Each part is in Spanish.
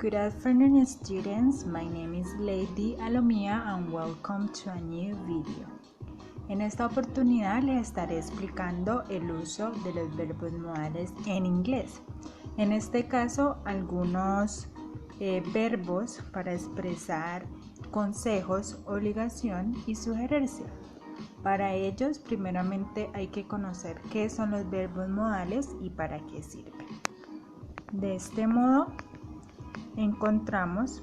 Good afternoon, students. My name is Lady Alomía and welcome to a new video. En esta oportunidad les estaré explicando el uso de los verbos modales en inglés. En este caso, algunos verbos para expresar consejos, obligación y sugerencia. Para ellos, primeramente hay que conocer qué son los verbos modales y para qué sirven. De este modo, encontramos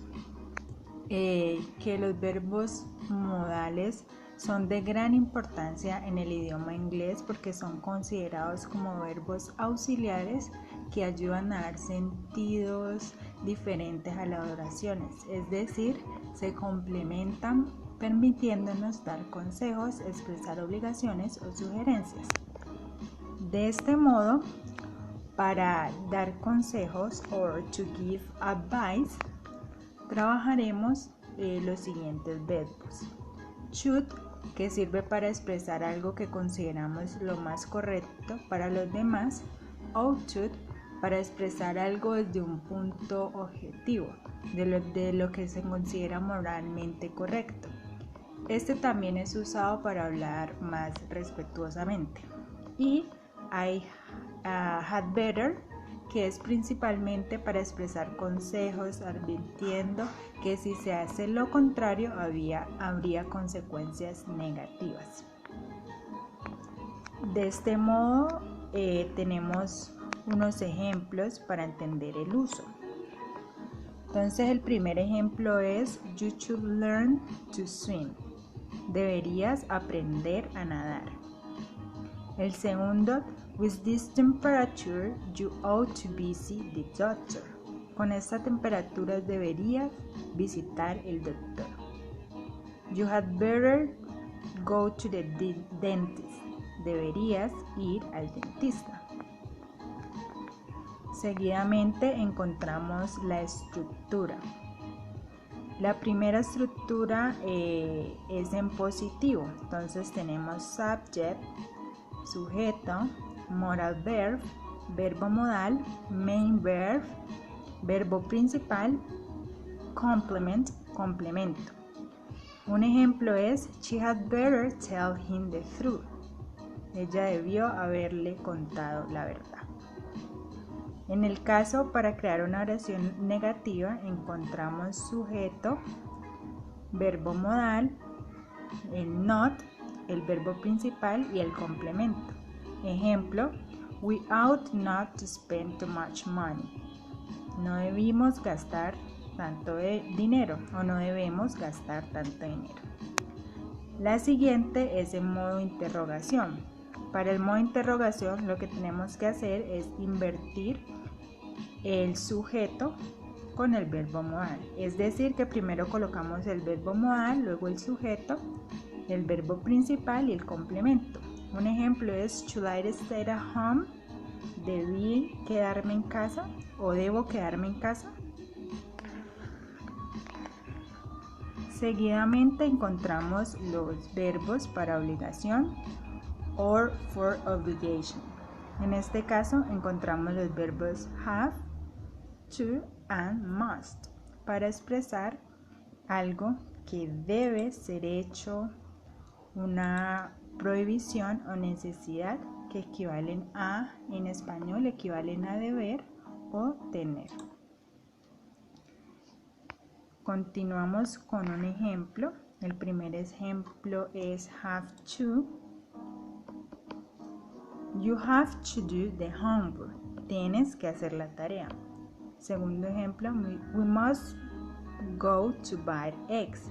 que los verbos modales son de gran importancia en el idioma inglés porque son considerados como verbos auxiliares que ayudan a dar sentidos diferentes a las oraciones, es decir, se complementan permitiéndonos dar consejos, expresar obligaciones o sugerencias. De este modo, para dar consejos or to give advice, trabajaremos los siguientes verbos. Should, que sirve para expresar algo que consideramos lo más correcto para los demás, ought, para expresar algo desde un punto objetivo, de lo que se considera moralmente correcto. Este también es usado para hablar más respetuosamente. Y I had better, que es principalmente para expresar consejos, advirtiendo que si se hace lo contrario habría consecuencias negativas. De este modo tenemos unos ejemplos para entender el uso. Entonces el primer ejemplo es You should learn to swim. Deberías aprender a nadar. El segundo, With this temperature, you ought to visit the doctor. Con esta temperatura deberías visitar el doctor. You had better go to the dentist. Deberías ir al dentista. Seguidamente encontramos la estructura. La primera estructura es en positivo. Entonces tenemos subject, sujeto, modal verb, verbo modal, main verb, verbo principal, complement, complemento. Un ejemplo es She had better tell him the truth. Ella debió haberle contado la verdad. En el caso para crear una oración negativa encontramos sujeto, verbo modal, el not, el verbo principal y el complemento. Ejemplo, we ought not to spend too much money. No debimos gastar tanto dinero o no debemos gastar tanto dinero. La siguiente es en modo interrogación. Para el modo interrogación lo que tenemos que hacer es invertir el sujeto con el verbo modal. Es decir, que primero colocamos el verbo modal, luego el sujeto, el verbo principal y el complemento. Un ejemplo es Should I stay at home? ¿Debí quedarme en casa o debo quedarme en casa? Seguidamente encontramos los verbos para obligación or for obligation. En este caso encontramos los verbos have, to and must para expresar algo que debe ser hecho, una prohibición o necesidad que equivalen a, en español, equivalen a deber o tener. Continuamos con un ejemplo. El primer ejemplo es have to. You have to do the homework. Tienes que hacer la tarea. Segundo ejemplo, we must go to buy eggs.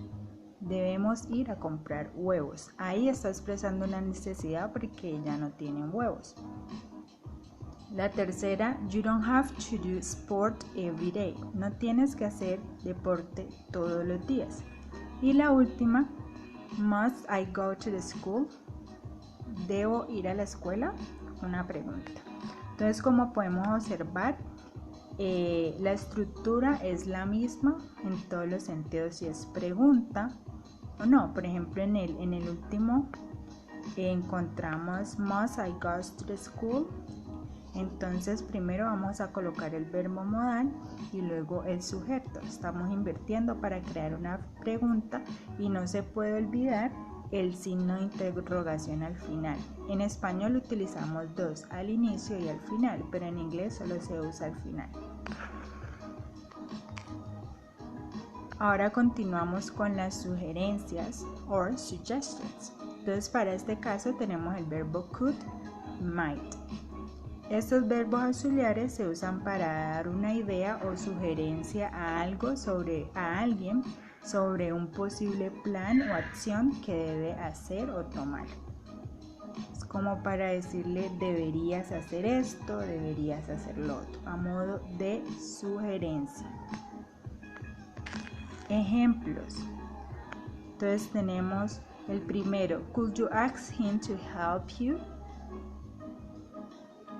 Debemos ir a comprar huevos. Ahí está expresando una necesidad porque ya no tienen huevos. La tercera, you don't have to do sport every day. No tienes que hacer deporte todos los días. Y la última, must I go to the school? ¿Debo ir a la escuela? Una pregunta. Entonces, como podemos observar, la estructura es la misma en todos los sentidos, si es pregunta o no. Por ejemplo, en el último encontramos must I go to the school. Entonces primero vamos a colocar el verbo modal y luego el sujeto. Estamos invirtiendo para crear una pregunta y no se puede olvidar el signo de interrogación al final. En español utilizamos dos, al inicio y al final, pero en inglés solo se usa al final. Ahora continuamos con las sugerencias or suggestions. Entonces para este caso tenemos el verbo could, might. Estos verbos auxiliares se usan para dar una idea o sugerencia a alguien sobre un posible plan o acción que debe hacer o tomar. Es como para decirle deberías hacer esto, deberías hacer lo otro, a modo de sugerencia. Ejemplos. Entonces tenemos el primero, could you ask him to help you?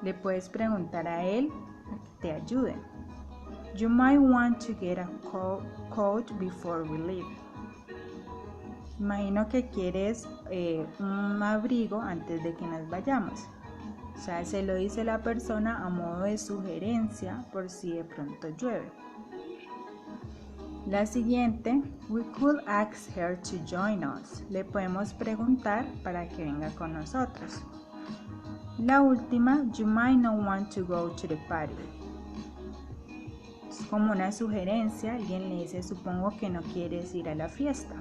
Le puedes preguntar a él que te ayude. You might want to get a coat before we leave. Imagino que quieres un abrigo antes de que nos vayamos. O sea, se lo dice la persona a modo de sugerencia por si de pronto llueve. La siguiente, we could ask her to join us. Le podemos preguntar para que venga con nosotros. La última, you might not want to go to the party. Es como una sugerencia, alguien le dice, supongo que no quieres ir a la fiesta.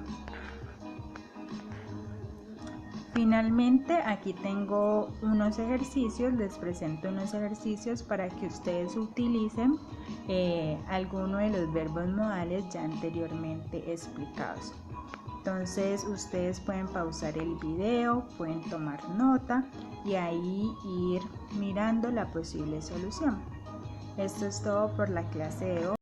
Finalmente, aquí tengo unos ejercicios, les presento unos ejercicios para que ustedes utilicen alguno de los verbos modales ya anteriormente explicados. Entonces ustedes pueden pausar el video, pueden tomar nota y ahí ir mirando la posible solución. Esto es todo por la clase de hoy.